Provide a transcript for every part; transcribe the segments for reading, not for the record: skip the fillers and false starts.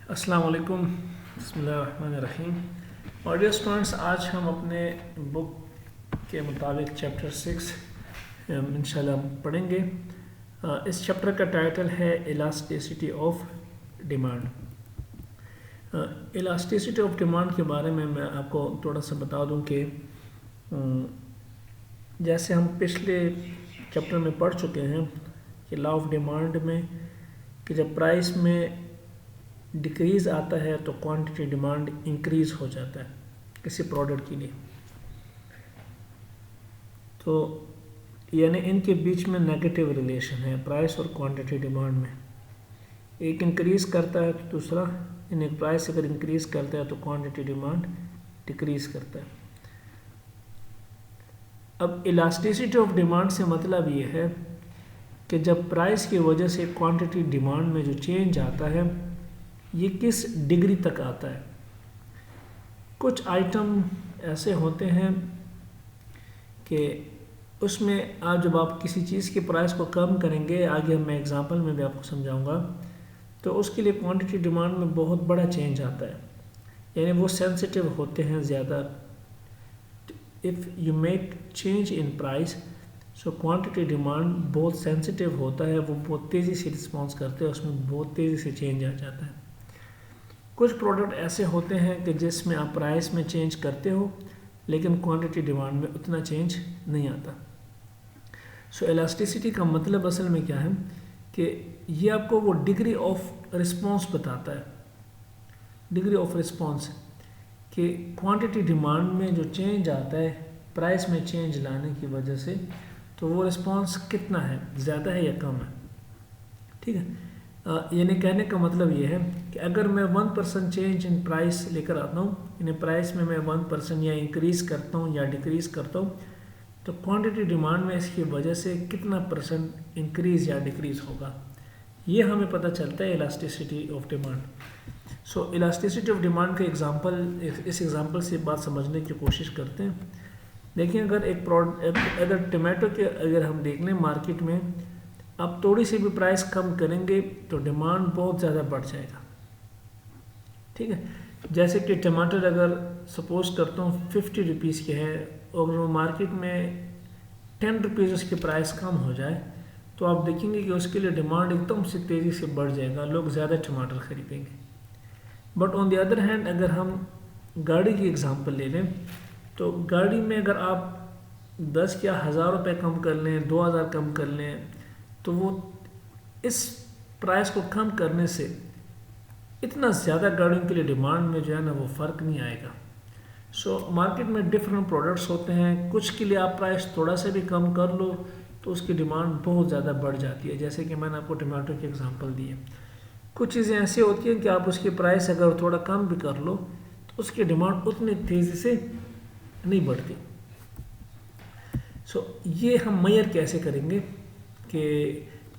अस्सलाम वालेकुम, बिस्मिल्लाहिर्रहमानिर्रहीम। और डियर स्टूडेंट्स, आज हम अपने बुक के मुताबिक चैप्टर 6 इंशाल्लाह पढ़ेंगे। इस चैप्टर का टाइटल है elasticity of demand. Elasticity of demand के बारे में मैं आपको थोड़ा सा बता दूं कि जैसे हम पिछले चैप्टर में पढ़ चुके हैं कि लॉ ऑफ डिमांड में कि जब प्राइस में डिक्रीज़ आता है तो क्वांटिटी डिमांड इंक्रीज़ हो जाता है किसी प्रोडक्ट के लिए। तो यानी इनके बीच में नेगेटिव रिलेशन है प्राइस और क्वांटिटी डिमांड में। एक इंक्रीज़ करता है तो दूसरा, यानी प्राइस अगर इंक्रीज़ करता है तो क्वांटिटी डिमांड डिक्रीज़ करता है। अब इलास्टिसिटी ऑफ डिमांड से मतलब ये है कि जब प्राइस की वजह से क्वांटिटी डिमांड में जो चेंज आता है ये किस डिग्री तक आता है। कुछ आइटम ऐसे होते हैं कि उसमें जब आप किसी चीज़ के प्राइस को कम करेंगे, आगे मैं एग्जांपल में भी आपको समझाऊंगा, तो उसके लिए क्वांटिटी डिमांड में बहुत बड़ा चेंज आता है, यानी वो सेंसिटिव होते हैं ज़्यादा। If you make change in price, so quantity demand बहुत सेंसिटिव होता है, वो बहुत तेज़ी से रिस्पॉन्स करते हैं, उसमें बहुत तेज़ी से चेंज आ जाता है। कुछ प्रोडक्ट ऐसे होते हैं कि जिसमें आप प्राइस में चेंज करते हो लेकिन क्वांटिटी डिमांड में उतना चेंज नहीं आता। सो इलास्टिसिटी का मतलब असल में क्या है कि ये आपको वो डिग्री ऑफ रिस्पॉन्स बताता है, डिग्री ऑफ रिस्पॉन्स, कि क्वांटिटी डिमांड में जो चेंज आता है प्राइस में चेंज लाने की वजह से, तो वो रिस्पॉन्स कितना है, ज़्यादा है या कम है। ठीक है, यानी कहने का मतलब ये है कि अगर मैं 1% चेंज इन प्राइस लेकर आता हूँ, यानी प्राइस में मैं 1% या इंक्रीज़ करता हूँ या डिक्रीज़ करता हूँ, तो क्वांटिटी डिमांड में इसकी वजह से कितना परसेंट इंक्रीज़ या डिक्रीज़ होगा, ये हमें पता चलता है elasticity of demand. So elasticity of demand का एग्जांपल, इस एग्जांपल से बात समझने की कोशिश करते हैं। देखिए, अगर टमाटो के अगर हम देख लें मार्केट में, आप थोड़ी सी भी प्राइस कम करेंगे तो डिमांड बहुत ज़्यादा बढ़ जाएगा। ठीक है, जैसे कि टमाटर अगर सपोज करता हूँ 50 रुपीज़ के है और वो मार्केट में 10 रुपीज़ उसकी प्राइस कम हो जाए, तो आप देखेंगे कि उसके लिए डिमांड एकदम से तेज़ी से बढ़ जाएगा, लोग ज़्यादा टमाटर खरीदेंगे। But on the other hand अगर हम गाड़ी की एग्जांपल ले लें, तो गाड़ी में अगर आप 10 या 1000 रुपये कम कर लें, 2000 कम कर लें, तो वो इस प्राइस को कम करने से इतना ज़्यादा गाड़ियों के लिए डिमांड में जो है ना वो फ़र्क नहीं आएगा। सो मार्केट में डिफरेंट प्रोडक्ट्स होते हैं, कुछ के लिए आप प्राइस थोड़ा सा भी कम कर लो तो उसकी डिमांड बहुत ज़्यादा बढ़ जाती है। जैसे कि मैंने आपको टमाटो की एग्जांपल दी है। कुछ चीज़ें ऐसी होती हैं कि आप उसकी प्राइस अगर थोड़ा कम भी कर लो तो उसकी डिमांड उतनी तेज़ी से नहीं बढ़ती। सो ये हम मेजर कैसे करेंगे कि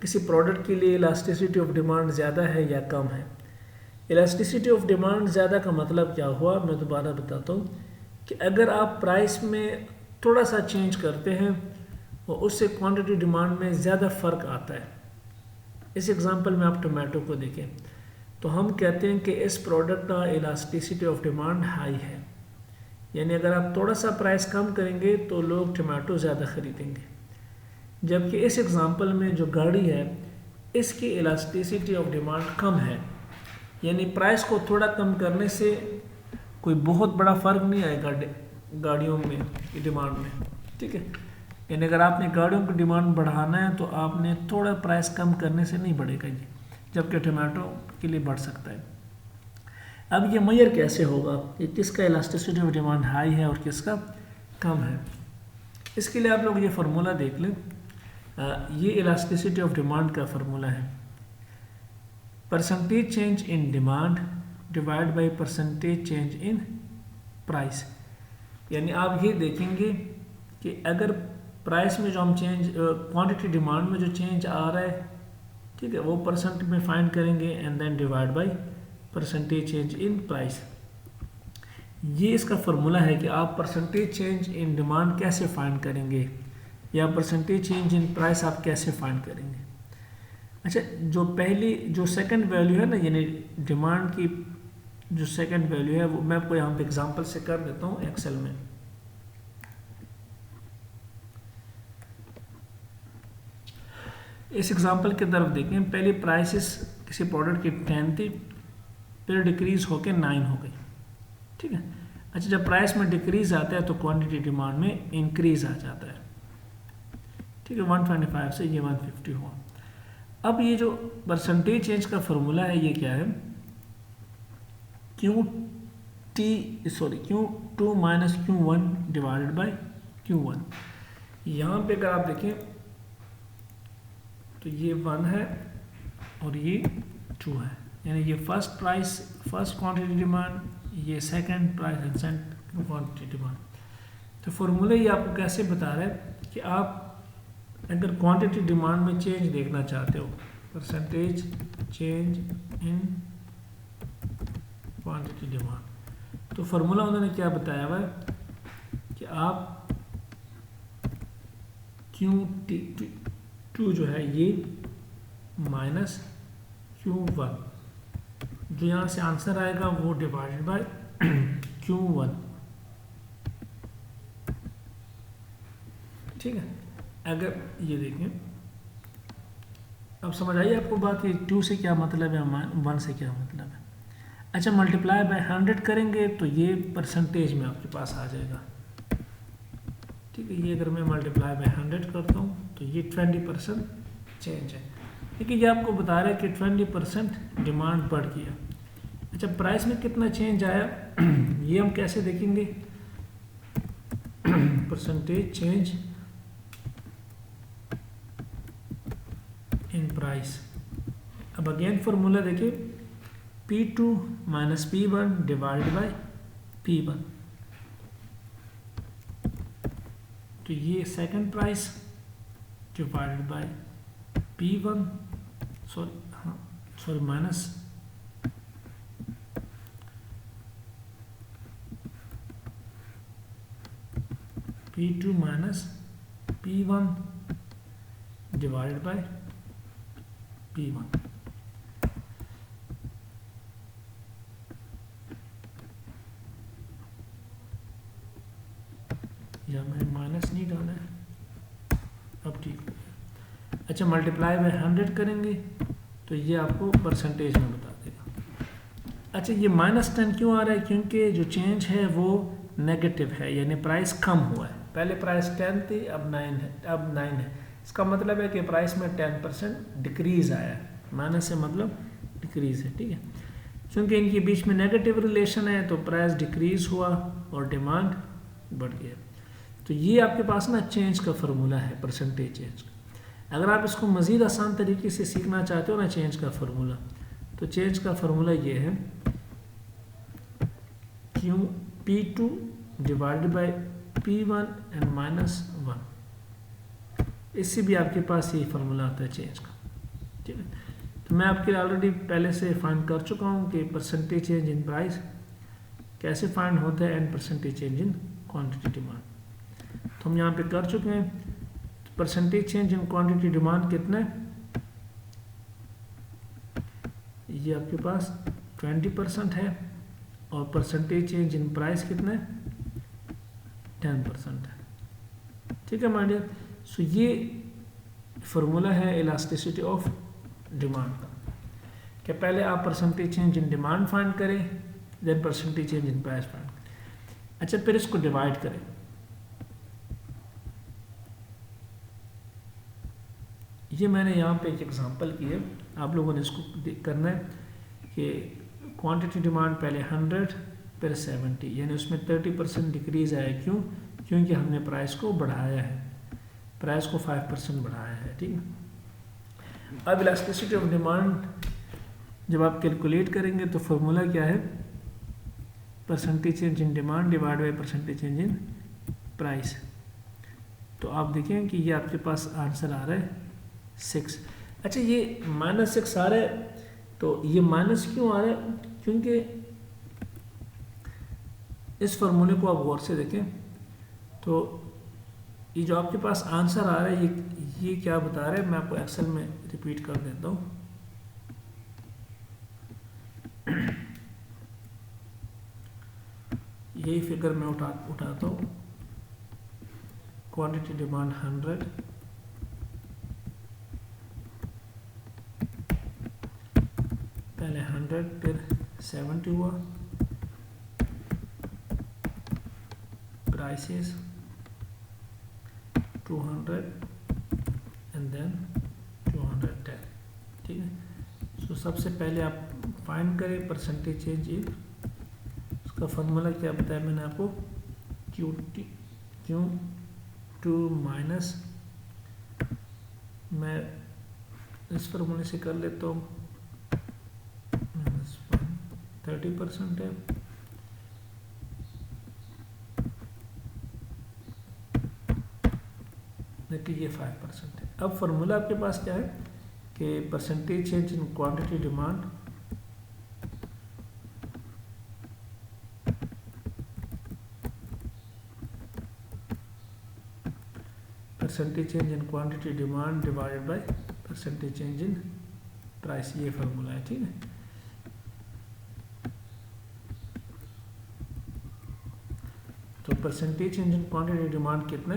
किसी प्रोडक्ट के लिए इलास्टिसिटी ऑफ डिमांड ज़्यादा है या कम है। इलास्टिसिटी ऑफ डिमांड ज़्यादा का मतलब क्या हुआ, मैं दोबारा बताता हूँ कि अगर आप प्राइस में थोड़ा सा चेंज करते हैं और उससे क्वांटिटी डिमांड में ज़्यादा फ़र्क आता है। इस एग्जांपल में आप टमाटो को देखें तो हम कहते हैं कि इस प्रोडक्ट का इलास्टिसिटी ऑफ डिमांड हाई है, यानी अगर आप थोड़ा सा प्राइस कम करेंगे तो लोग टमाटो ज़्यादा खरीदेंगे। जबकि इस एग्जांपल में जो गाड़ी है इसकी इलास्टिसिटी ऑफ डिमांड कम है, यानी प्राइस को थोड़ा कम करने से कोई बहुत बड़ा फ़र्क नहीं आएगा गाड़ियों में की डिमांड में। ठीक है, यानी अगर आपने गाड़ियों की डिमांड बढ़ाना है तो आपने थोड़ा प्राइस कम करने से नहीं बढ़ेगा ये, जबकि टमाटो के लिए बढ़ सकता है। अब ये मेजर कैसे होगा कि किसका इलास्टिसिटी ऑफ डिमांड हाई है और किसका कम है। इसके लिए आप लोग ये फार्मूला देख लें। ये इलास्टिसिटी ऑफ डिमांड का फार्मूला है, percentage change in demand divide by percentage change in price. यानी आप ये देखेंगे कि अगर प्राइस में जो हम चेंज, क्वांटिटी डिमांड में जो चेंज आ रहा है, ठीक है, वो परसेंट में फाइंड करेंगे and then divide by percentage change in price. ये इसका फार्मूला है कि आप परसेंटेज चेंज इन डिमांड कैसे फाइंड करेंगे या परसेंटेज चेंज इन प्राइस आप कैसे फाइंड करेंगे। अच्छा, जो सेकंड वैल्यू है ना, यानी डिमांड की जो सेकंड वैल्यू है वो मैं आपको यहाँ पे एग्जांपल से कर देता हूँ एक्सेल में। इस एग्जांपल की तरफ देखें, पहले प्राइसेस किसी प्रोडक्ट की 10 थी, फिर डिक्रीज होकर 9 हो गई, ठीक है। अच्छा, जब प्राइस में डिक्रीज आता है तो क्वांटिटी डिमांड में इंक्रीज आ जाता है, ठीक है। 125 से ये 150 हुआ। अब ये जो परसेंटेज चेंज का फॉर्मूला है ये क्या है, Q2 minus Q1 divided by Q1। यहाँ पे अगर आप देखें तो ये 1 है और ये 2 है, यानी ये फर्स्ट क्वांटिटी डिमांड, ये second price and second quantity demand. तो फॉर्मूला ये आपको कैसे बता रहा है कि आप अगर क्वांटिटी डिमांड में चेंज देखना चाहते हो, percentage change in quantity demand, तो फॉर्मूला उन्होंने क्या बताया हुआ है कि आप Q2 जो है ये माइनस Q1, जो यहाँ से आंसर आएगा वो डिवाइडेड बाय Q1, ठीक है। अगर ये देखें, अब समझ आइए आपको बात, ये 2 से क्या मतलब है, 1 से क्या मतलब है। अच्छा, मल्टीप्लाई बाय 100 करेंगे तो ये परसेंटेज में आपके पास आ जाएगा, ठीक है। ये अगर मैं मल्टीप्लाई बाय 100 करता हूँ तो ये 20% चेंज है, ठीक है। ये आपको बता रहा है कि 20% डिमांड बढ़ गया। अच्छा, प्राइस में कितना चेंज आया ये हम कैसे देखेंगे, परसेंटेज चेंज इन प्राइस। अब अगेन फॉर्मूला देखिए, P2 minus P1 divided by P1, तो ये second price divided by P1, sorry minus P2 minus P1 divided by P1। या मैंने माइनस नहीं डाला है, अब ठीक है। अच्छा, मल्टीप्लाई बाय 100 करेंगे तो ये आपको परसेंटेज में बता देगा। अच्छा, ये -10 क्यों आ रहा है, क्योंकि जो चेंज है वो नेगेटिव है, यानी प्राइस कम हुआ है। पहले प्राइस 10 थी, अब 9 है। इसका मतलब है कि प्राइस में 10% डिक्रीज आया है, माइनस से मतलब डिक्रीज है, ठीक है। क्योंकि इनके बीच में नेगेटिव रिलेशन है तो प्राइस डिक्रीज हुआ और डिमांड बढ़ गया। तो ये आपके पास ना चेंज का फॉर्मूला है, परसेंटेज चेंज का। अगर आप इसको मज़ीद आसान तरीके से सीखना चाहते हो ना चेंज का फॉर्मूला, तो चेंज का फॉर्मूला ये है P2 divided by P1 and -1। इससे भी आपके पास ये फार्मूला आता है चेंज का, ठीक है। तो मैं आपके ऑलरेडी पहले से फाइंड कर चुका हूँ कि परसेंटेज चेंज इन प्राइस कैसे फाइंड होता है and percentage change in quantity demand, तो हम यहाँ पे कर चुके हैं। Percentage change in quantity demand कितना है, ये आपके पास 20% है, और परसेंटेज चेंज इन प्राइस कितना है, 10% है, ठीक है माय डियर। सो ये फार्मूला है इलास्टिसिटी ऑफ डिमांड का, कि पहले आप percentage change in demand find करें, then percentage change in price find करें। अच्छा, फिर इसको डिवाइड करें। ये मैंने यहाँ पे एक एग्जांपल की है, आप लोगों ने इसको करना है कि क्वांटिटी डिमांड पहले 100 फिर 70, यानी उसमें 30% डिक्रीज आया। क्यों? क्योंकि हमने प्राइस को बढ़ाया है, प्राइस को 5% बढ़ाया है, ठीक है। अब इलास्टिसिटी ऑफ डिमांड जब आप कैलकुलेट करेंगे तो फॉर्मूला क्या है, percentage change in demand divide by percentage change in price. तो आप देखें कि ये आपके पास आंसर आ रहा है 6। अच्छा, ये -6 आ रहा है, तो ये माइनस क्यों आ रहा है, क्योंकि इस फार्मूले को आप गौर से देखें तो ये जो आपके पास आंसर आ रहा है ये क्या बता रहे हैं मैं आपको एक्सेल में रिपीट कर देता हूँ। यही फिगर मैं उठाता हूँ। क्वांटिटी डिमांड 100, पहले 100 फिर 70 हुआ, प्राइसेस 200 एंड देन 210। ठीक है। सो सबसे पहले आप फाइंड करें परसेंटेज चेंज इन, उसका फॉर्मूला क्या बताया मैंने आपको, Q2 माइनस, मैं इस फॉर्मूले से कर लेता हूँ, -30% है, देखिए ये 5% है। अब फॉर्मूला आपके पास क्या है कि percentage change in quantity demand percentage change in quantity demand divided by percentage change in price, ये फॉर्मूला है। ठीक है। तो percentage change in quantity demand कितने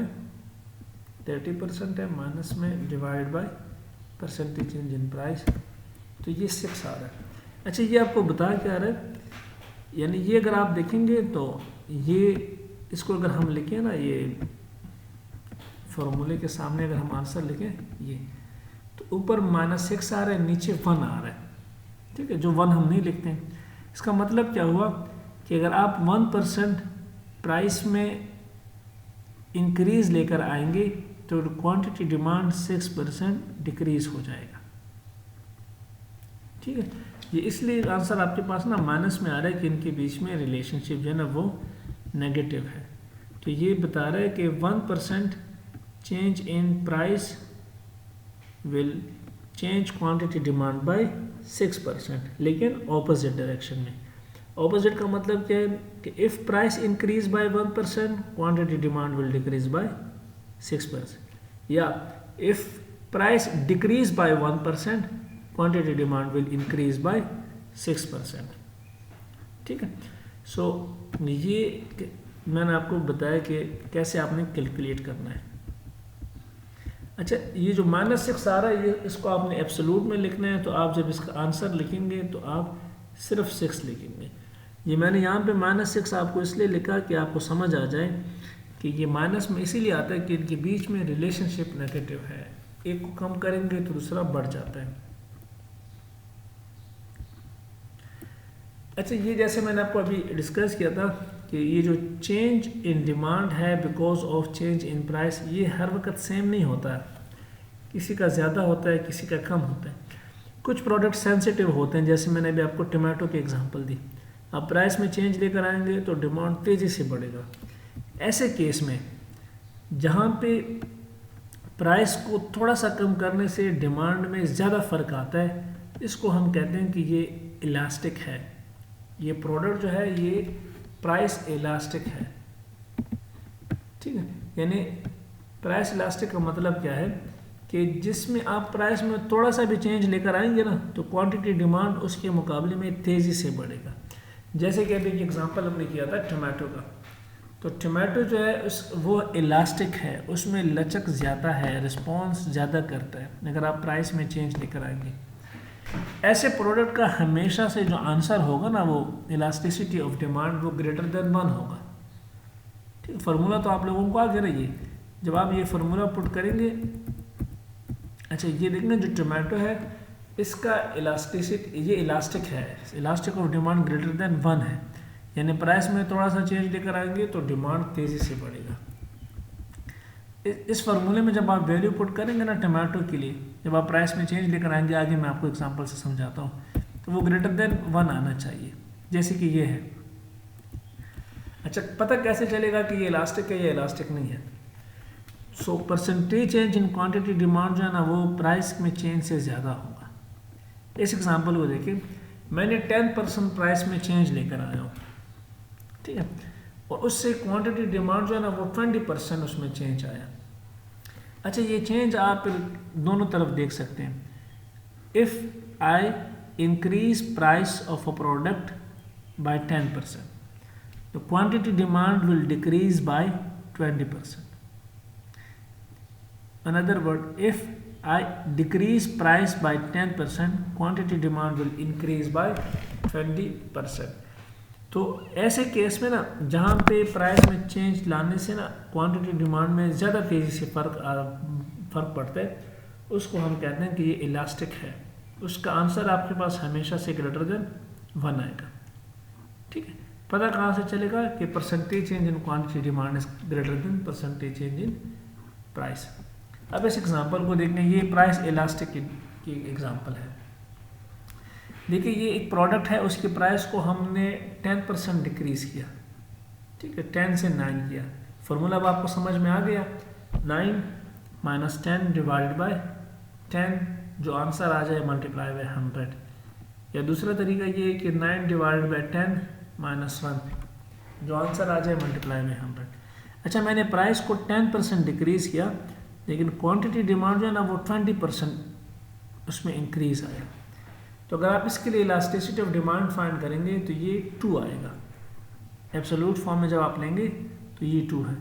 30% है, माइनस में divide by percentage change in price, तो ये 6 आ रहा है। अच्छा ये आपको बता क्या रहा है, यानी ये अगर आप देखेंगे तो ये इसको अगर हम लिखें ना, ये फॉर्मूले के सामने अगर हम आंसर लिखें ये, तो ऊपर -6 आ रहा है, नीचे 1 आ रहा है। ठीक है, जो 1 हम नहीं लिखते हैं। इसका मतलब क्या हुआ कि अगर आप 1% प्राइस में इंक्रीज लेकर आएंगे तो क्वांटिटी डिमांड 6% डिक्रीज हो जाएगा। ठीक है, ये इसलिए आंसर आपके पास ना माइनस में आ रहा है कि इनके बीच में रिलेशनशिप जो है ना वो नेगेटिव है। तो ये बता रहा है कि 1% change in price will change quantity demand by 6%, लेकिन ऑपोजिट डायरेक्शन में। ऑपोजिट का मतलब क्या है कि if price increase by 1% quantity demand will decrease by 6%, या if price decrease by 1% quantity demand will increase by 6%। ठीक है। सो ये मैंने आपको बताया कि कैसे आपने कैलकुलेट करना है। अच्छा, ये जो -6 आ रहा है, ये इसको आपने एब्सोल्यूट में लिखना है, तो आप जब इसका आंसर लिखेंगे तो आप सिर्फ 6 लिखेंगे। ये मैंने यहाँ पे -6 आपको इसलिए लिखा कि आपको समझ आ जाए कि ये माइनस में इसीलिए आता है कि इनके बीच में रिलेशनशिप नेगेटिव है, एक को कम करेंगे तो दूसरा बढ़ जाता है। अच्छा, ये जैसे मैंने आपको अभी डिस्कस किया था कि ये जो चेंज इन डिमांड है because of change in price, ये हर वक्त सेम नहीं होता है, किसी का ज़्यादा होता है, किसी का कम होता है। कुछ प्रोडक्ट सेंसिटिव होते हैं, जैसे मैंने अभी आपको टमाटो की एग्जांपल दी। आप प्राइस में चेंज लेकर आएंगे तो डिमांड तेज़ी से बढ़ेगा। ऐसे केस में जहाँ पे प्राइस को थोड़ा सा कम करने से डिमांड में ज़्यादा फ़र्क आता है, इसको हम कहते हैं कि ये इलास्टिक है। ये प्रोडक्ट जो है ये प्राइस इलास्टिक है। ठीक है, यानी प्राइस इलास्टिक का मतलब क्या है कि जिसमें आप प्राइस में थोड़ा सा भी चेंज लेकर आएंगे ना, तो क्वांटिटी डिमांड उसके मुकाबले में तेज़ी से बढ़ेगा। जैसे कि अभी एक एग्जांपल हमने किया था टमाटो का, तो टमाटो जो है वो इलास्टिक है, उसमें लचक ज़्यादा है, रिस्पॉन्स ज़्यादा करता है अगर आप प्राइस में चेंज लेकर आएंगे। ऐसे प्रोडक्ट का हमेशा से जो आंसर होगा ना, वो इलास्टिसिटी ऑफ डिमांड वो ग्रेटर देन 1 होगा। ठीक, फार्मूला तो आप लोगों को आ गया ना। ये जब आप ये फार्मूला पुट करेंगे, अच्छा ये देखना जो टमाटो है इसका इलास्टिसिटी, ये इलास्टिक है, elastic of demand greater than 1 है, यानी प्राइस में थोड़ा सा चेंज लेकर आएंगे तो डिमांड तेज़ी से बढ़ेगा। इस फार्मूले में जब आप वैल्यू पुट करेंगे ना टमाटो के लिए, जब आप प्राइस में चेंज लेकर आएंगे, आगे मैं आपको एग्जांपल से समझाता हूँ, तो वो ग्रेटर देन 1 आना चाहिए, जैसे कि ये है। अच्छा, पता कैसे चलेगा कि ये इलास्टिक है या इलास्टिक नहीं है? So percentage change in quantity demand जो है ना वो प्राइस में चेंज से ज़्यादा होगा। इस एग्जांपल को देखिए, मैंने 10% प्राइस में चेंज लेकर आया हूँ, ठीक है, और उससे क्वांटिटी डिमांड जो है ना वो 20% उसमें चेंज आया। अच्छा, ये चेंज आप दोनों तरफ देख सकते हैं। If I increase price of a product by 10%, the quantity demand will decrease by 20%. Another word, if I decrease price by 10%, quantity demand will increase by 20%. तो ऐसे केस में ना जहाँ पे प्राइस में चेंज लाने से ना क्वांटिटी डिमांड में ज़्यादा तेज़ी से फ़र्क पड़ता है, उसको हम कहते हैं कि ये इलास्टिक है। उसका आंसर आपके पास हमेशा से ग्रेटर देन 1 आएगा। ठीक है, पता कहाँ से चलेगा कि percentage change in quantity demand is greater than percentage change in price. अब इस एग्जांपल को देखने, ये प्राइस इलास्टिक की एग्जांपल है। देखिए, ये एक प्रोडक्ट है, उसके प्राइस को हमने 10% डिक्रीज किया। ठीक है, 10 से 9 किया। फॉर्मूला अब आपको समझ में आ गया। 9 माइनस 10 डिवाइडेड बाय 10, जो आंसर आ जाए मल्टीप्लाई बाय 100। या दूसरा तरीका ये है कि 9 डिवाइडेड बाय 10 माइनस 1, जो आंसर आ जाए मल्टीप्लाई में 100। अच्छा, मैंने प्राइस को 10% डिक्रीज किया, लेकिन क्वांटिटी डिमांड जो है ना वो 20% उसमें इंक्रीज आया। तो अगर आप इसके लिए इलास्टिसिटी ऑफ डिमांड फाइंड करेंगे तो ये 2 आएगा। एब्सोल्यूट फॉर्म में जब आप लेंगे तो ये 2 है।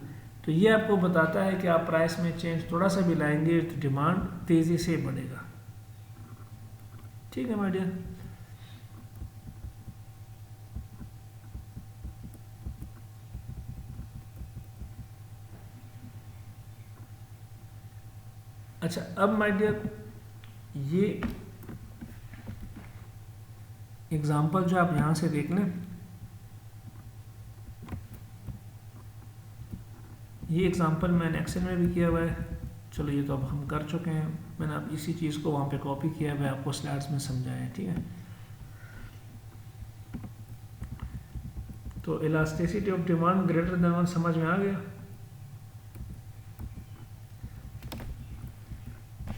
तो ये आपको बताता है कि आप प्राइस में चेंज थोड़ा सा भी लाएंगे तो डिमांड तेज़ी से बढ़ेगा। ठीक है माय डियर। अच्छा, अब माय डियर ये एग्जाम्पल जो आप यहाँ से देख लें, ये एग्जाम्पल मैंने एक्सेल में भी किया हुआ है। चलो, ये तो अब हम कर चुके हैं। मैंने अब इसी चीज़ को वहाँ पे कॉपी किया हुआ है, आपको स्लाइड्स में समझाया है। ठीक है, तो elasticity of demand greater than 1 समझ में आ गया।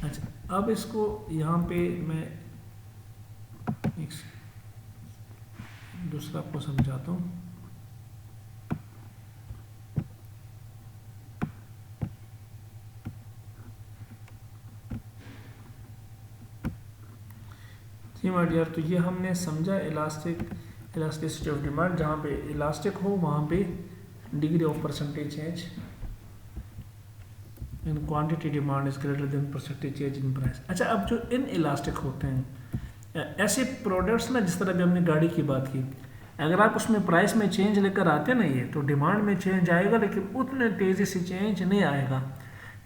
अच्छा, अब इसको यहाँ पे मैं एक दूसरा आपको समझाता हूँ। जी माय डियर, तो ये हमने समझा इलास्टिसिटी ऑफ डिमांड। जहाँ पे इलास्टिक हो वहाँ पे degree of percentage change in quantity demand is greater than percentage change in price. अच्छा, अब जो इन इलास्टिक होते हैं ऐसे प्रोडक्ट्स ना, जिस तरह भी हमने गाड़ी की बात की, अगर आप उसमें प्राइस में चेंज लेकर आते ना, ये तो डिमांड में चेंज आएगा, लेकिन उतने तेज़ी से चेंज नहीं आएगा।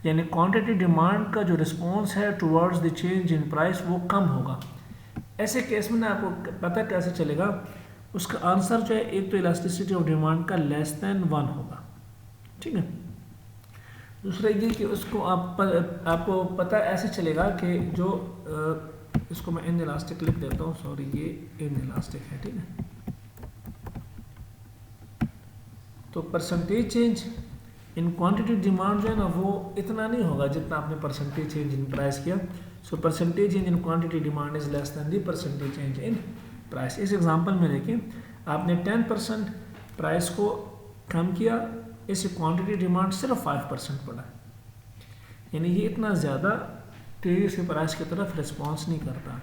यानी क्वांटिटी डिमांड का जो रिस्पॉन्स है towards the change in price वो कम होगा। ऐसे केस में ना आपको पता कैसे चलेगा, उसका आंसर जो है एक तो इलास्टिसिटी ऑफ डिमांड का लेस देन 1 होगा। ठीक है, दूसरा ये कि उसको आपको पता ऐसे चलेगा कि जो इसको मैं इन इलास्टिक लिख देता हूँ, सॉरी, ये इन इलास्टिक है। ठीक है, तो percentage change in quantity demand जो है ना वो इतना नहीं होगा जितना आपने परसेंटेज चेंज इन प्राइस किया। So percentage change in quantity demand is less than the percentage change in price. इस एग्जांपल में देखिए, आपने 10% प्राइस को कम किया, इस क्वांटिटी डिमांड सिर्फ 5% पड़ा, यानी ये इतना ज़्यादा तेज़ी से प्राइस की तरफ रिस्पॉन्स नहीं करता।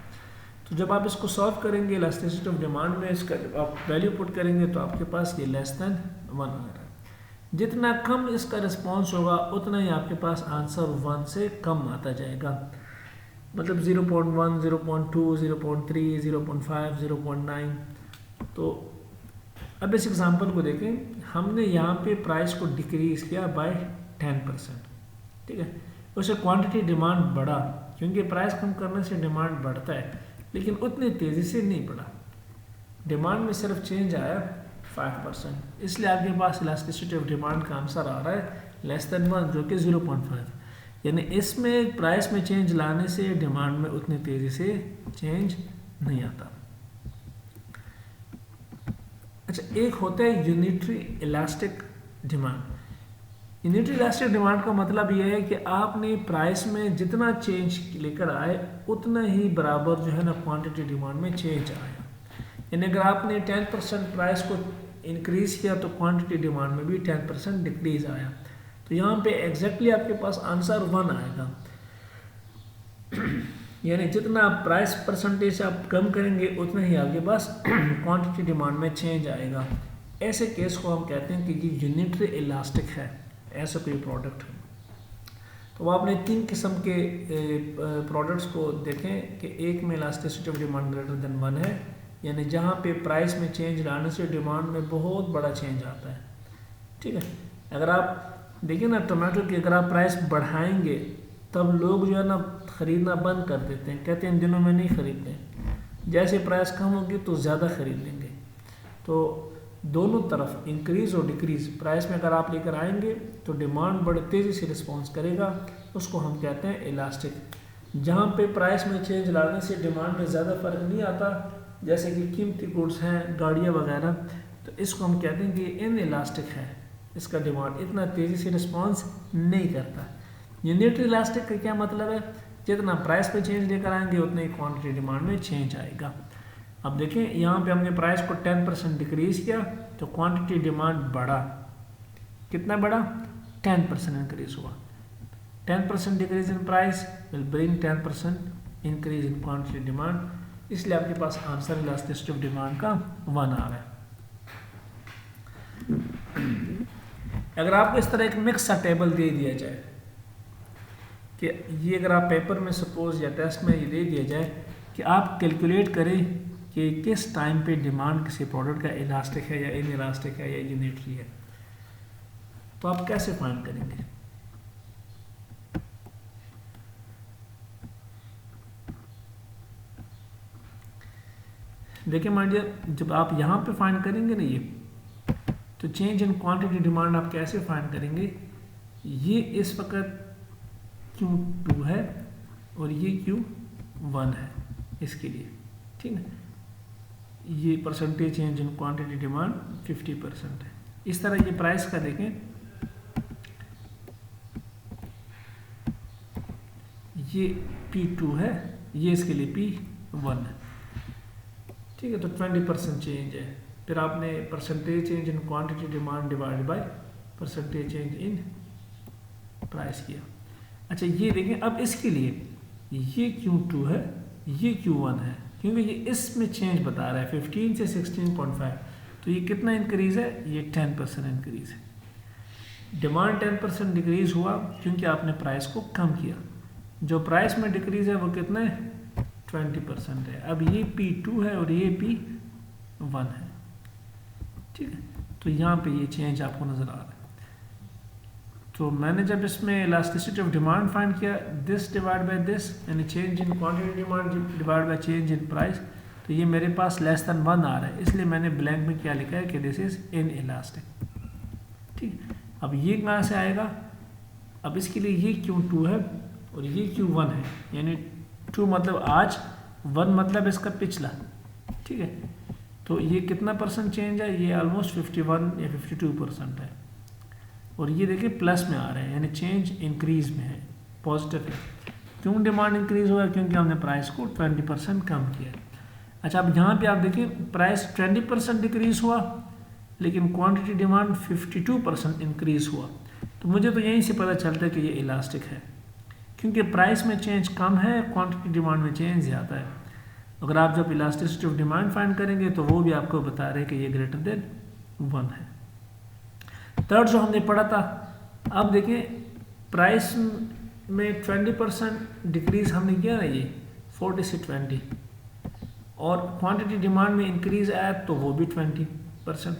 तो जब आप इसको सॉल्व करेंगे इलास्टिसिटी ऑफ डिमांड में, इसका जब आप वैल्यू पुट करेंगे तो आपके पास ये लेस देन 1 आ रहा है। जितना कम इसका रिस्पॉन्स होगा उतना ही आपके पास आंसर 1 से कम आता जाएगा। मतलब 0.1, 0.2, 0.3, 0.5, 0.9। तो अब इस एग्जांपल को देखें, हमने यहाँ पे प्राइस को डिक्रीज किया बाय 10%। ठीक है, उससे क्वांटिटी डिमांड बढ़ा, क्योंकि प्राइस कम करने से डिमांड बढ़ता है, लेकिन उतनी तेज़ी से नहीं बढ़ा। डिमांड में सिर्फ चेंज आया 5%, इसलिए आपके पास इलास्टिसिटी ऑफ डिमांड का आंसर आ रहा है लेस देन 1, जो कि 0.5। यानी इसमें प्राइस में चेंज लाने से डिमांड में उतनी तेज़ी से चेंज नहीं आता। अच्छा, एक होता है unitary elastic demand. Unitary elastic demand का मतलब यह है कि आपने प्राइस में जितना चेंज लेकर आए उतना ही बराबर जो है ना क्वांटिटी डिमांड में चेंज आया। यानी अगर आपने 10% प्राइस को इंक्रीज किया तो क्वांटिटी डिमांड में भी 10% डिक्रीज आया। तो यहाँ पे एग्जैक्टली आपके पास आंसर 1 आएगा। यानी जितना आप प्राइस परसेंटेज आप कम करेंगे उतना ही आपके पास क्वांटिटी डिमांड में चेंज आएगा। ऐसे केस को हम कहते हैं कि ये यूनिटरी इलास्टिक है, ऐसा कोई प्रोडक्ट है। तो आपने 3 किस्म के प्रोडक्ट्स को देखें कि एक में elasticity of demand greater than 1 है, यानी जहाँ पे प्राइस में चेंज लाने से डिमांड में बहुत बड़ा चेंज आता है। ठीक है, अगर आप देखिए ना टमाटो की अगर आप प्राइस बढ़ाएंगे तब लोग जो है ना ख़रीदना बंद कर देते हैं, कहते हैं इन दिनों में नहीं ख़रीदते, जैसे प्राइस कम होगी तो ज़्यादा ख़रीद लेंगे। तो दोनों तरफ इंक्रीज़ और डिक्रीज़ प्राइस में अगर आप लेकर आएंगे तो डिमांड बड़े तेज़ी से रिस्पॉन्स करेगा, उसको हम कहते हैं इलास्टिक। जहाँ पे प्राइस में चेंज लाने से डिमांड में ज़्यादा फ़र्क नहीं आता, जैसे कि कीमती गुड्स हैं, गाड़ियाँ वगैरह, तो इसको हम कहते हैं कि इन इलास्टिक है, इसका डिमांड इतना तेज़ी से रिस्पॉन्स नहीं करता। यूनिटरी इलास्टिक का क्या मतलब है, जितना प्राइस पे चेंज लेकर आएंगे उतने ही क्वांटिटी डिमांड में चेंज आएगा। अब देखें यहाँ पे हमने प्राइस को 10% डिक्रीज किया तो क्वांटिटी डिमांड बढ़ा, कितना बढ़ा, 10% इंक्रीज हुआ। 10% decrease in price will bring 10% increase in quantity demand, इसलिए आपके पास आंसर इलास्टिसिटी ऑफ डिमांड का 1 आ रहा है। अगर आपको इस तरह एक मिक्स सा टेबल दे दिया जाए कि ये अगर आप पेपर में सपोज या टेस्ट में ये दे दिया जाए कि आप कैलकुलेट करें कि किस टाइम पे डिमांड किसी प्रोडक्ट का इलास्टिक है या इन इलास्टिक है या यूनिटरी है, तो आप कैसे फाइंड करेंगे? देखिए माय डियर, जब आप यहाँ पे फाइंड करेंगे ना ये, तो चेंज इन क्वांटिटी डिमांड आप कैसे फाइंड करेंगे? ये इस वक्त Q2 है और ये Q1 है इसके लिए, ठीक है। ये percentage change in quantity demand 50% है। इस तरह ये प्राइस का देखें, ये P2 है, ये इसके लिए P1 है, ठीक है। तो 20% चेंज है। फिर आपने percentage change in quantity demand divide by percentage change in price किया। अच्छा ये देखें, अब इसके लिए ये Q2 है, ये Q1 है, क्योंकि ये इसमें चेंज बता रहा है 15 से 16.5, तो ये कितना इंक्रीज़ है, ये 10% इंक्रीज़ है। डिमांड 10% डिक्रीज़ हुआ क्योंकि आपने प्राइस को कम किया। जो प्राइस में डिक्रीज़ है वो कितना है, 20% है। अब ये P2 है और ये P1 है, ठीक है। तो यहाँ पे ये चेंज आपको नज़र आ रहा है। तो मैंने जब इसमें इलास्टिसिटी ऑफ डिमांड फाइंड किया, दिस डिवाइड बाय दिस, यानी change in quantity demand divide by change in price, तो ये मेरे पास लेस देन 1 आ रहा है, इसलिए मैंने ब्लैंक में क्या लिखा है कि दिस इज इन इलास्टिक, ठीक। अब ये कहाँ से आएगा, अब इसके लिए ये Q2 है और ये Q1 है, यानी 2 मतलब आज, 1 मतलब इसका पिछला, ठीक है। तो ये कितना परसेंट चेंज है, ये ऑलमोस्ट 51 या 52% है। और ये देखिए प्लस में आ रहे हैं, यानी चेंज इंक्रीज में है, पॉजिटिव है। क्यों डिमांड इंक्रीज हुआ, क्योंकि हमने प्राइस को 20% कम किया। अच्छा अब यहाँ पे आप देखिए प्राइस 20% डिक्रीज हुआ लेकिन क्वांटिटी डिमांड 52% इंक्रीज हुआ, तो मुझे तो यहीं से पता चलता है कि ये इलास्टिक है, क्योंकि प्राइस में चेंज कम है, क्वांटिटी डिमांड में चेंज ज़्यादा है। अगर आप जब इलास्टिसिटी ऑफ डिमांड फाइंड करेंगे तो वो भी आपको बता रहे हैं कि ये ग्रेटर देन 1 है। थर्ड जो हमने पढ़ा था, अब देखिए प्राइस में 20% डिक्रीज हमने किया ना, ये 40 से 20, और क्वांटिटी डिमांड में इंक्रीज आया तो वो भी 20%,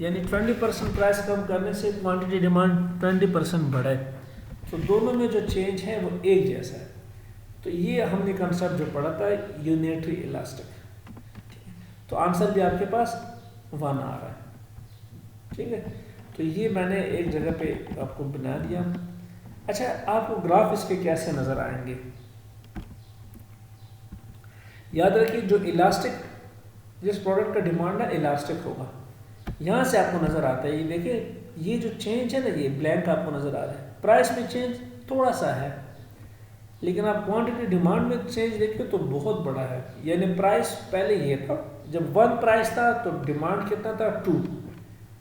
यानी 20% प्राइस कम करने से क्वांटिटी डिमांड 20% बढ़े, तो दोनों में जो चेंज है वो एक जैसा है। तो ये हमने कंसेप्ट जो पढ़ा था यूनिटरी इलास्टिक, तो आंसर भी आपके पास 1 आ रहा है, ठीक है। तो ये मैंने एक जगह पे आपको बना दिया। अच्छा आपको ग्राफ इसके कैसे नज़र आएंगे, याद रखिए जो इलास्टिक, जिस प्रोडक्ट का डिमांड है इलास्टिक होगा, यहाँ से आपको नज़र आता है। ये देखिए ये जो चेंज है ना, ये ब्लैंक आपको नज़र आ रहा है, प्राइस में चेंज थोड़ा सा है, लेकिन आप क्वांटिटी डिमांड में चेंज देखिए तो बहुत बड़ा है। यानी प्राइस पहले ये था, जब 1 प्राइस था तो डिमांड कितना था 2,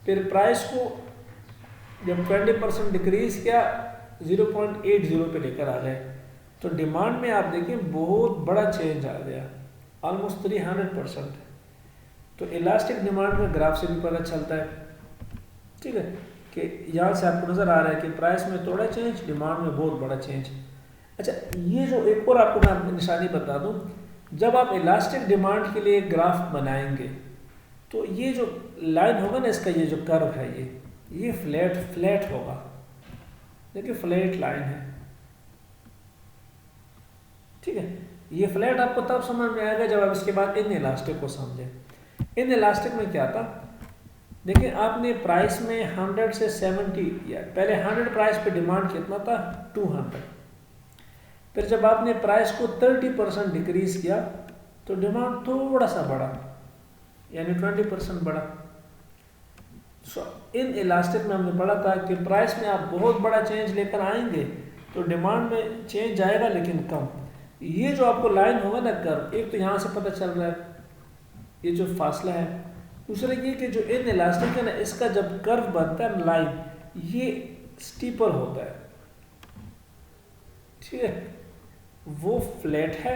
फिर प्राइस को जब 20% डिक्रीज किया 0.80 पे लेकर आ गए, तो डिमांड में आप देखें बहुत बड़ा चेंज आ गया, ऑलमोस्ट 300%। तो इलास्टिक डिमांड में ग्राफ से भी पता चलता है, ठीक है, कि यहाँ से आपको नज़र आ रहा है कि प्राइस में थोड़ा चेंज, डिमांड में बहुत बड़ा चेंज। अच्छा, ये जो एक और आपको मैं निशानी बता दूँ, जब आप इलास्टिक डिमांड के लिए ग्राफ बनाएंगे तो ये जो लाइन होगा ना, इसका ये जो कर्व है, ये फ्लैट होगा। देखिए फ्लैट लाइन है, ठीक है। ये फ्लैट आपको तब समझ में आएगा जब आप इसके बाद इन इलास्टिक को समझें। इन इलास्टिक में क्या था, देखिए आपने प्राइस में 100 से 70 किया, पहले 100 प्राइस पे डिमांड कितना था 200, फिर जब आपने प्राइस को 30% डिक्रीज किया तो डिमांड थोड़ा सा बढ़ा, यानी 20% बढ़ा। सो इन इलास्टिक में हमने पढ़ा था कि प्राइस में आप बहुत बड़ा चेंज लेकर आएंगे तो डिमांड में चेंज आएगा लेकिन कम। ये जो आपको लाइन होगा ना कर्व, एक तो यहाँ से पता चल रहा है ये जो फासला है, दूसरा ये कि जो इन इलास्टिक है ना, इसका जब कर्व बनता है लाइन, ये स्टीपर होता है, ठीक है, वो फ्लैट है,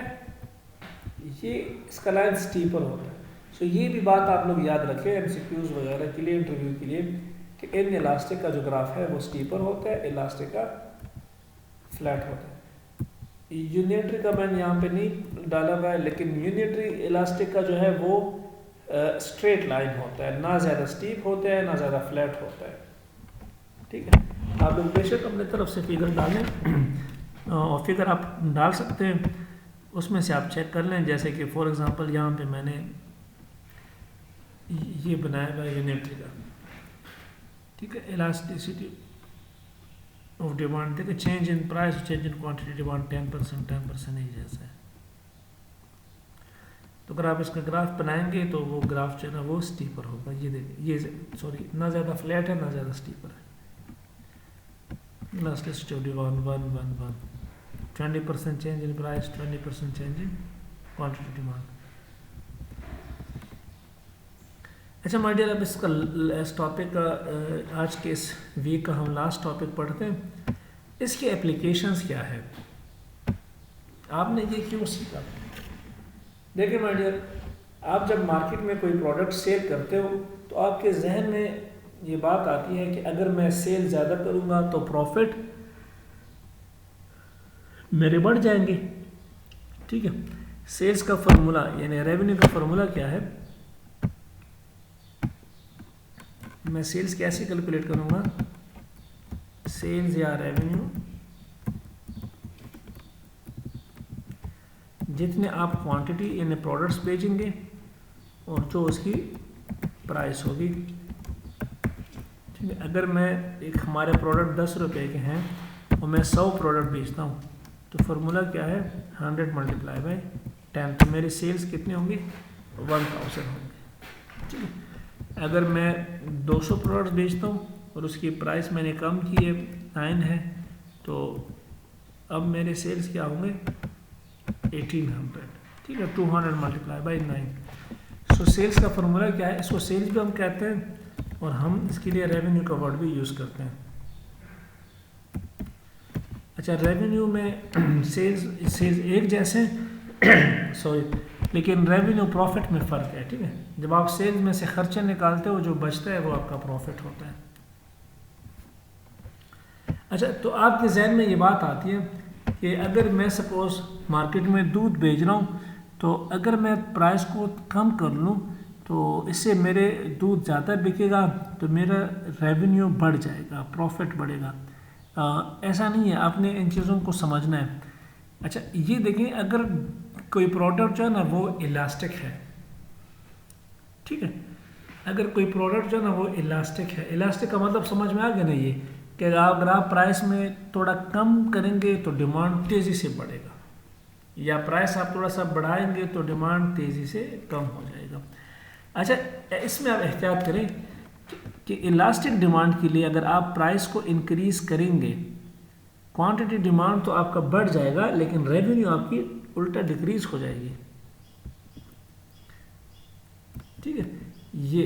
ये इसका लाइन स्टीपर होता है। सो ये भी बात आप लोग याद रखें एमसीक्यूज वगैरह के लिए, इंटरव्यू के लिए, कि इन इलास्टिक का जो ग्राफ है वो स्टीपर होता है, इलास्टिक का फ्लैट होता है। यूनिटरी का मैंने यहाँ पे नहीं डाला हुआ है, लेकिन यूनिटरी इलास्टिक का जो है वो स्ट्रेट लाइन होता है, ना ज़्यादा स्टीप होता है ना ज़्यादा फ्लैट होता है, ठीक है। आप लोग बेशक अपने तरफ से फिगर डालें और फिगर आप डाल सकते हैं, उसमें से आप चेक कर लें। जैसे कि फॉर एग्जांपल यहाँ पे मैंने ये बनाया हुआ यूनिटरी का, ठीक है, इलास्टिसिटी ऑफ डिमांड, देखिए change in price, change in quantity, demand 10% ही जैसा है। तो अगर आप इसका ग्राफ बनाएंगे तो वो ग्राफ जो है ना वो स्टीपर होगा। ये देखिए, ये सॉरी, ना ज़्यादा फ्लैट है ना ज़्यादा स्टीपर है। Elasticity of demand 1 20% change in price, 20% change in quantity demand. अच्छा माय डियर, अब इसका इस टॉपिक का आज के इस वीक का हम लास्ट टॉपिक पढ़ते हैं। इसकी एप्लीकेशंस क्या है, आपने ये क्यों सीखा। देखिए माय डियर, आप जब मार्केट में कोई प्रोडक्ट सेल करते हो तो आपके जहन में ये बात आती है कि अगर मैं सेल ज़्यादा करूँगा तो प्रॉफिट मेरे बढ़ जाएंगे, ठीक है। सेल्स का फार्मूला यानी रेवेन्यू का फार्मूला क्या है, मैं सेल्स कैसे कैलकुलेट करूँगा, सेल्स या रेवेन्यू जितने आप क्वांटिटी यानी प्रोडक्ट्स बेचेंगे और जो उसकी प्राइस होगी, ठीक है। अगर मैं एक हमारे प्रोडक्ट 10 रुपए के हैं और मैं 100 प्रोडक्ट बेचता हूँ तो फार्मूला क्या है 100 × 10, तो मेरी सेल्स कितनी होंगी 1000 होंगी, ठीक है। अगर मैं 200 प्रोडक्ट बेचता हूँ और उसकी प्राइस मैंने कम की है 9 है, तो अब मेरे सेल्स क्या होंगे 1800, ठीक है। 200 × 9। सो सेल्स का फार्मूला क्या है, इसको सेल्स भी हम कहते हैं और हम इसके लिए रेवेन्यू का वर्ड भी यूज़ करते हैं। अच्छा, रेवेन्यू में सेल्स एक जैसे सॉरी, लेकिन रेवेन्यू प्रॉफिट में फ़र्क है, ठीक है। जब आप सेल्स में से खर्चे निकालते हो जो बचता है वो आपका प्रॉफिट होता है। अच्छा, तो आपके जहन में ये बात आती है कि अगर मैं सपोज मार्केट में दूध बेच रहा हूँ तो अगर मैं प्राइस को कम कर लूँ तो इससे मेरे दूध ज़्यादा बिकेगा तो मेरा रेवेन्यू बढ़ जाएगा, प्रॉफिट बढ़ेगा। ऐसा नहीं है, आपने इन चीज़ों को समझना है। अच्छा, ये देखें, अगर कोई प्रोडक्ट जो है ना वो इलास्टिक है, ठीक है, अगर कोई प्रोडक्ट जो है ना वो इलास्टिक है, इलास्टिक का मतलब समझ में आ गया ना, ये कि अगर आप प्राइस में थोड़ा कम करेंगे तो डिमांड तेज़ी से बढ़ेगा, या प्राइस आप थोड़ा सा बढ़ाएंगे तो डिमांड तेज़ी से कम हो जाएगा। अच्छा, इसमें आप एहतियात करें कि इलास्टिक डिमांड के लिए अगर आप प्राइस को इंक्रीज करेंगे, क्वांटिटी डिमांड तो आपका बढ़ जाएगा लेकिन रेवेन्यू आपकी उल्टा डिक्रीज हो जाएगी, ठीक है। ये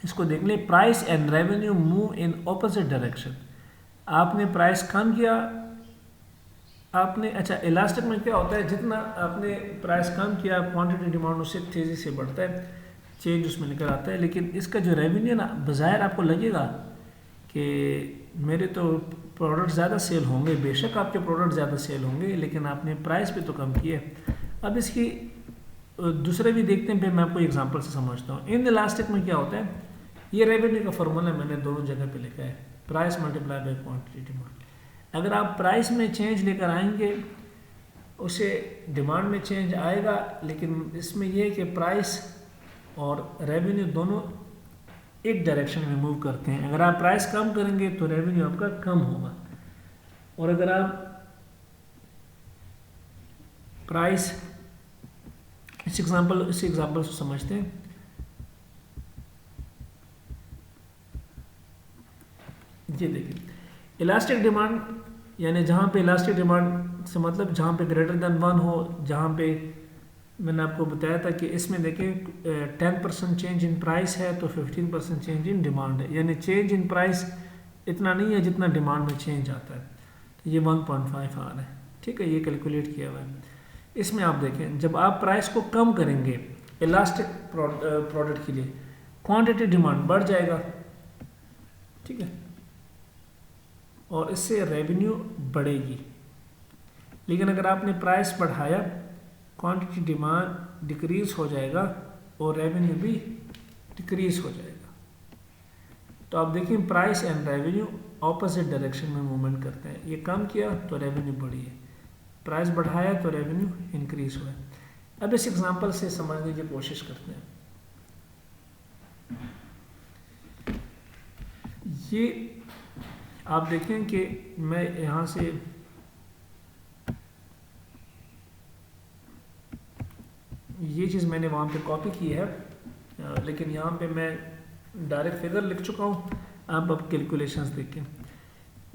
इसको देख लें, price and revenue move in opposite direction. आपने प्राइस कम किया, आपने अच्छा इलास्टिक में क्या होता है, जितना आपने प्राइस कम किया क्वांटिटी डिमांड उससे तेज़ी से बढ़ता है, चेंज उसमें निकल आता है। लेकिन इसका जो रेवेन्यू ना, बज़ाहिर आपको लगेगा कि मेरे तो प्रोडक्ट ज़्यादा सेल होंगे, बेशक आपके प्रोडक्ट ज़्यादा सेल होंगे, लेकिन आपने प्राइस भी तो कम किए। अब इसकी दूसरे भी देखते हैं, फिर मैं आपको एग्जांपल से समझता हूँ। इन इलास्टिक में क्या होता है, ये रेवेन्यू का फॉर्मूला मैंने दोनों जगह पे लिखा है, price multiply by quantity demand. अगर आप प्राइस में चेंज लेकर आएंगे उसे डिमांड में चेंज आएगा, लेकिन इसमें यह है कि प्राइस और रेवेन्यू दोनों एक डायरेक्शन में मूव करते हैं। अगर आप प्राइस कम करेंगे तो रेवेन्यू आपका कम होगा, और अगर आप प्राइस, इस एग्जांपल से समझते हैं। ये देखिए, इलास्टिक डिमांड यानी जहाँ पे इलास्टिक डिमांड से मतलब जहाँ पे ग्रेटर देन 1 हो, जहाँ पे मैंने आपको बताया था कि इसमें देखें 10% चेंज इन प्राइस है तो 15% चेंज इन डिमांड है, यानी चेंज इन प्राइस इतना नहीं है जितना डिमांड में चेंज आता है, तो ये 1.5 आ रहा है। ठीक है, ये कैलकुलेट किया हुआ है। इसमें आप देखें, जब आप प्राइस को कम करेंगे इलास्टिक प्रोडक्ट के लिए, क्वांटिटी डिमांड बढ़ जाएगा, ठीक है, और इससे रेवेन्यू बढ़ेगी। लेकिन अगर आपने प्राइस बढ़ाया, क्वांटिटी डिमांड डिक्रीज हो जाएगा और रेवेन्यू भी डिक्रीज हो जाएगा। तो आप देखिए, price and revenue opposite direction में मूवमेंट करते हैं। ये कम किया तो रेवेन्यू बढ़ी है, प्राइस बढ़ाया तो रेवेन्यू इंक्रीज हुआ है। अब इस एग्जांपल से समझने की कोशिश करते हैं। ये आप देखें कि मैं यहाँ से ये चीज़ मैंने वहाँ पे कॉपी की है, लेकिन यहाँ पे मैं डायरेक्ट फिगर लिख चुका हूँ। आप अब कैलकुलेशंस देखें।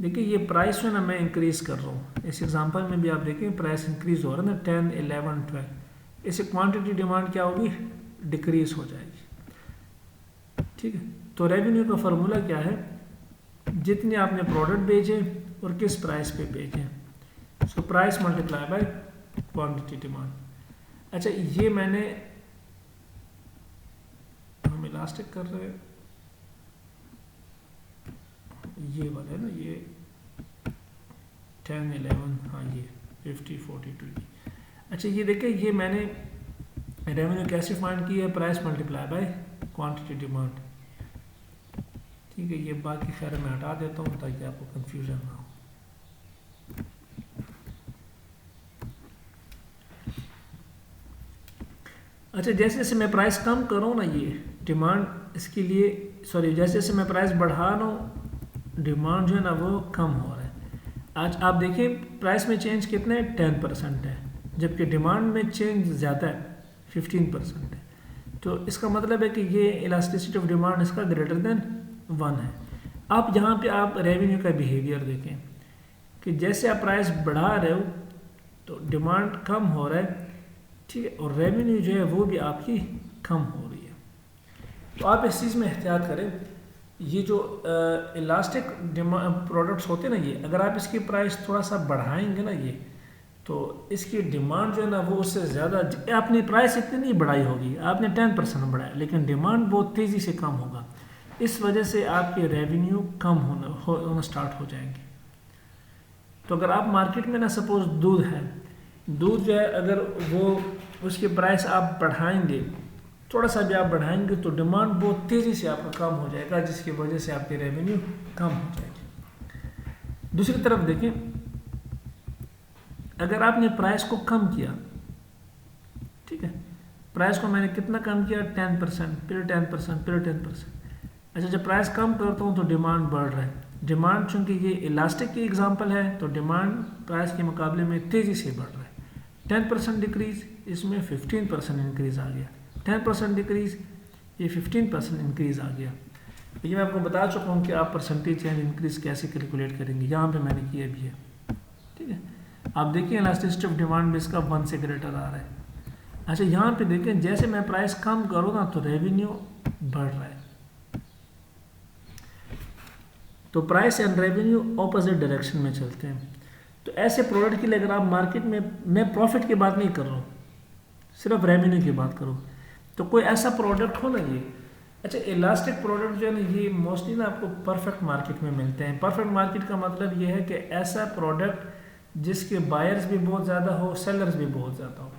देखिए, ये प्राइस जो है ना मैं इंक्रीज़ कर रहा हूँ। इस एग्जांपल में भी आप देखें प्राइस इंक्रीज़ हो रहा है ना, 10, 11, 12। इससे क्वांटिटी डिमांड क्या होगी, डिक्रीज हो जाएगी। ठीक है, तो रेवेन्यू का फार्मूला क्या है, जितने आपने प्रोडक्ट बेचे और किस प्राइस पे बेचे, so price multiply by quantity demand. अच्छा, ये मैंने, हम इलास्टिक कर रहे हैं, ये वाला है ना, ये 10, 11, हाँ ये 50, 42। अच्छा, ये देखिए, ये मैंने रेवेन्यू कैसे फाइंड की है, price multiply by quantity demand. ठीक है, ये बाकी खैर मैं हटा देता हूँ ताकि आपको कंफ्यूजन ना हो। अच्छा, जैसे जैसे मैं प्राइस कम करूँ ना, ये डिमांड इसके लिए, सॉरी, जैसे जैसे मैं प्राइस बढ़ा रहा हूँ, डिमांड जो है ना वो कम हो रहा है। आज आप देखें प्राइस में चेंज कितने 10% है, जबकि डिमांड में चेंज ज़्यादा है, 15% है। तो इसका मतलब है कि ये इलास्टिसिटी ऑफ डिमांड इसका ग्रेटर देन 1 है। अब यहाँ पे आप रेवेन्यू का बिहेवियर देखें कि जैसे आप प्राइस बढ़ा रहे हो तो डिमांड कम हो रहा है, ठीक है, और रेवेन्यू जो है वो भी आपकी कम हो रही है। तो आप इस चीज़ में एहतियात करें। ये जो इलास्टिक प्रोडक्ट्स होते हैं ना, ये अगर आप इसकी प्राइस थोड़ा सा बढ़ाएंगे ना, ये तो इसकी डिमांड जो है ना वो उससे ज़्यादा, आपने प्राइस इतनी नहीं बढ़ाई होगी, आपने 10% बढ़ाया, लेकिन डिमांड बहुत तेज़ी से कम होगा। इस वजह से आपके रेवेन्यू कम होना स्टार्ट हो जाएंगे। तो अगर आप मार्केट में ना सपोज दूध है, दूध जो है अगर वो उसकी प्राइस आप बढ़ाएंगे, थोड़ा सा भी आप बढ़ाएंगे तो डिमांड बहुत तेज़ी से आपका कम हो जाएगा, जिसकी वजह से आपकी रेवेन्यू कम हो जाएगी। दूसरी तरफ देखें, अगर आपने प्राइस को कम किया, ठीक है, प्राइस को मैंने कितना कम किया, 10%, फिर 10%, फिर 10%। अच्छा, जब प्राइस कम करता हूँ तो डिमांड बढ़ रहा है। डिमांड चूँकि ये इलास्टिक की एग्जांपल है तो डिमांड प्राइस के मुकाबले में तेज़ी से बढ़ रहा है। 10% डिक्रीज, इसमें 15% इंक्रीज़ आ गया। 10% डिक्रीज, ये 15% इंक्रीज़ आ गया। ये मैं आपको बता चुका हूँ कि आप परसेंटेज चेंज इंक्रीज़ कैसे कैलकुलेट करेंगे, यहाँ पे मैंने किया भी है। ठीक है, आप देखिए इलास्टिसिटी ऑफ डिमांड में इसका 1 से ग्रेटर आ रहा है। अच्छा, यहाँ पे देखें, जैसे मैं प्राइस कम करूँ ना तो रेवेन्यू बढ़ रहा है। तो price and revenue opposite direction में चलते हैं। तो ऐसे प्रोडक्ट के लिए अगर आप मार्केट में, मैं प्रॉफिट की बात नहीं कर रहा हूँ, सिर्फ रेवेन्यू की बात करूँ, तो कोई ऐसा प्रोडक्ट हो ना ये, अच्छा इलास्टिक प्रोडक्ट जो है ना ये मोस्टली ना आपको परफेक्ट मार्केट में मिलते हैं। परफेक्ट मार्केट का मतलब ये है कि ऐसा प्रोडक्ट जिसके बायर्स भी बहुत ज़्यादा हो, सेलर्स भी बहुत ज़्यादा हो।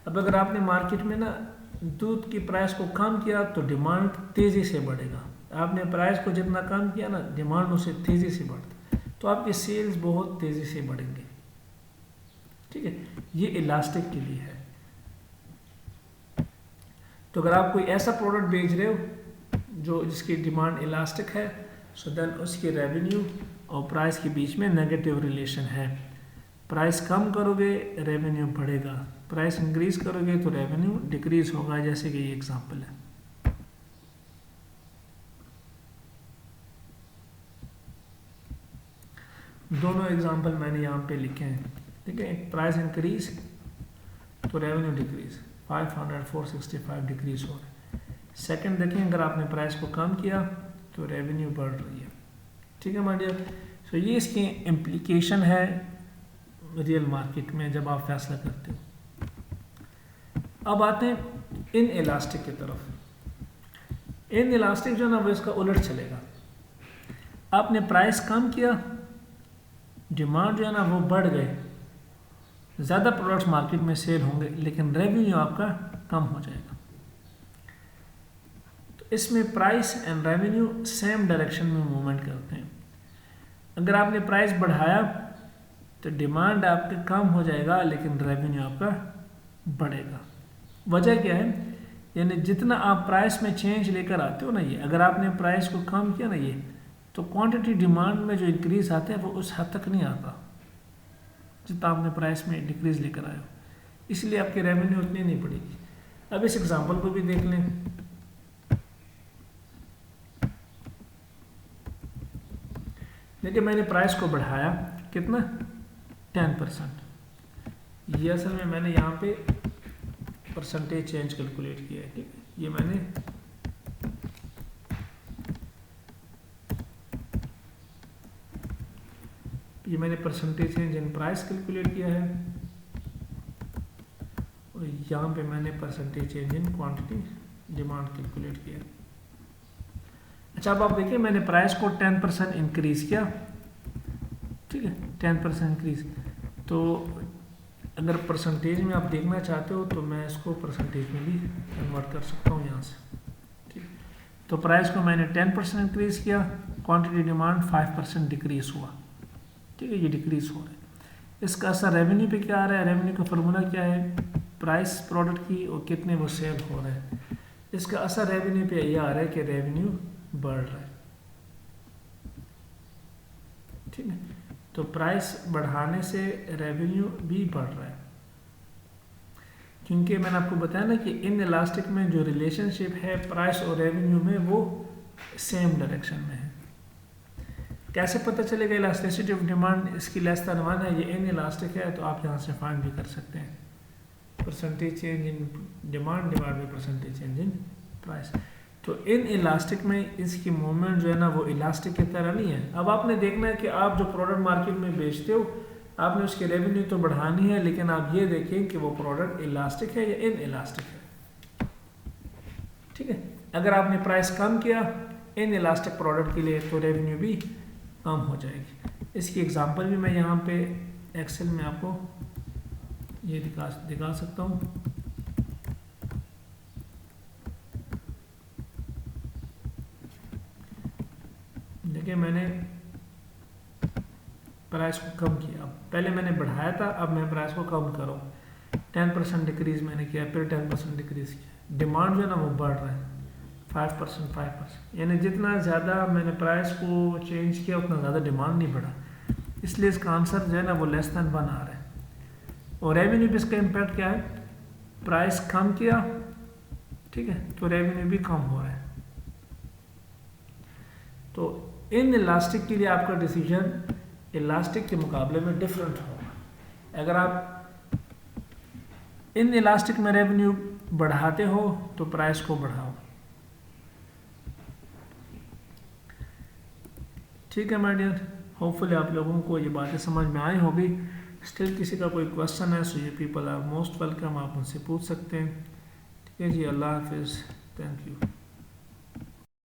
अब अगर आपने मार्केट में ना दूध की प्राइस को कम किया तो डिमांड तेज़ी से बढ़ेगा, आपने प्राइस को जितना कम किया ना डिमांड उससे तेज़ी से बढ़ता, तो आपकी सेल्स बहुत तेज़ी से बढ़ेंगे। ठीक है, ये इलास्टिक के लिए है। तो अगर आप कोई ऐसा प्रोडक्ट बेच रहे हो जो जिसकी डिमांड इलास्टिक है, सो देन उसकी रेवेन्यू और प्राइस के बीच में नेगेटिव रिलेशन है। प्राइस कम करोगे रेवेन्यू बढ़ेगा, प्राइस इंक्रीज करोगे तो रेवेन्यू डिक्रीज होगा, जैसे कि ये एग्जांपल है। दोनों एग्जांपल मैंने यहाँ पे लिखे हैं, ठीक है। प्राइस इंक्रीज तो रेवेन्यू डिक्रीज, 500 465 डिक्रीज हो रहा है। सेकंड देखें, अगर आपने प्राइस को कम किया तो रेवेन्यू बढ़ रही है। ठीक है माय डियर, सो ये इसकी इम्प्लीकेशन है रियल मार्केट में जब आप फैसला करते हो। अब आते हैं इन इलास्टिक की तरफ। इन इलास्टिक जो है ना वो इसका उलट चलेगा। आपने प्राइस कम किया, डिमांड जो है ना वो बढ़ गए, ज़्यादा प्रोडक्ट्स मार्केट में सेल होंगे, लेकिन रेवेन्यू आपका कम हो जाएगा। तो इसमें price and revenue same direction में मूवमेंट करते हैं। अगर आपने प्राइस बढ़ाया तो डिमांड आपका कम हो जाएगा, लेकिन रेवेन्यू आपका बढ़ेगा। वजह क्या है, यानी जितना आप प्राइस में चेंज लेकर आते हो ना, ये अगर आपने प्राइस को कम किया ना ये, तो क्वांटिटी डिमांड में जो इंक्रीज आता है वो उस हद तक नहीं आता जितना आपने प्राइस में डिक्रीज लेकर आए हो, इसलिए आपकी रेवेन्यू उतनी नहीं बढ़ेगी। अब इस एग्जांपल को भी देख लें। देखिए मैंने प्राइस को बढ़ाया कितना, 10%। ये असल में मैंने यहाँ पे परसेंटेज चेंज कैलकुलेट किया है, ठीक है। ये मैंने percentage change in price calculate किया है, और यहाँ पे मैंने percentage change in quantity demand calculate किया। अच्छा अब आप देखिए मैंने प्राइस को 10% इंक्रीज किया, ठीक है, 10% इंक्रीज। तो अगर परसेंटेज में आप देखना चाहते हो तो मैं इसको परसेंटेज में भी कन्वर्ट कर सकता हूँ यहाँ से, ठीक। तो प्राइस को मैंने 10% इंक्रीज किया, क्वांटिटी डिमांड 5% डिक्रीज हुआ, ठीक है, ये डिक्रीज हो रहा है। इसका असर रेवेन्यू पे क्या आ रहा है, रेवेन्यू का फॉर्मूला क्या है, प्राइस प्रोडक्ट की और कितने वो सेल हो रहे हैं। इसका असर रेवेन्यू पे ये आ रहा है कि रेवेन्यू बढ़ रहा है, ठीक है। तो प्राइस बढ़ाने से रेवेन्यू भी बढ़ रहा है, क्योंकि मैंने आपको बताया ना कि इन इलास्टिक में जो रिलेशनशिप है प्राइस और रेवेन्यू में वो सेम डायरेक्शन में है। कैसे पता चलेगा इलास्टिसिटी ऑफ डिमांड इसकी लेस देन 1 है, ये इन इलास्टिक है, तो आप यहाँ से फाइंड भी कर सकते हैं। Percentage change in demand divide by percentage change in price. तो इन इलास्टिक में इसकी मूवमेंट जो है ना वो इलास्टिक की तरह नहीं है। अब आपने देखना है कि आप जो प्रोडक्ट मार्केट में बेचते हो आपने उसकी रेवेन्यू तो बढ़ानी है, लेकिन आप ये देखें कि वो प्रोडक्ट इलास्टिक है या इन इलास्टिक है, ठीक है। अगर आपने प्राइस कम किया इन इलास्टिक प्रोडक्ट के लिए तो रेवेन्यू भी कम हो जाएगी। इसकी एग्जांपल भी मैं यहाँ पे एक्सेल में आपको ये दिखा सकता हूँ। देखिए मैंने प्राइस को कम किया, पहले मैंने बढ़ाया था, अब मैं प्राइस को कम करूँ, 10% डिक्रीज मैंने किया, फिर 10% डिक्रीज किया। डिमांड जो है ना वो बढ़ रहा है 5%, यानी जितना ज़्यादा मैंने प्राइस को चेंज किया उतना ज़्यादा डिमांड नहीं बढ़ा, इसलिए इसका आंसर जो है ना वो लेस देन 1 आ रहा है। और रेवेन्यू पे इसका इम्पैक्ट क्या है, प्राइस कम किया, ठीक है, तो रेवेन्यू भी कम हो रहा है। तो इन इलास्टिक के लिए आपका डिसीजन इलास्टिक के मुकाबले में डिफरेंट होगा। अगर आप इन इलास्टिक में रेवेन्यू बढ़ाते हो तो प्राइस को बढ़ाओ, ठीक है माय डियर, होपफुली आप लोगों को ये बातें समझ में आई होगी। स्टिल किसी का कोई क्वेश्चन है सो ये पीपल आर मोस्ट वेलकम, आप उनसे पूछ सकते हैं। ठीक है जी, अल्लाह हाफिज़, थैंक यू।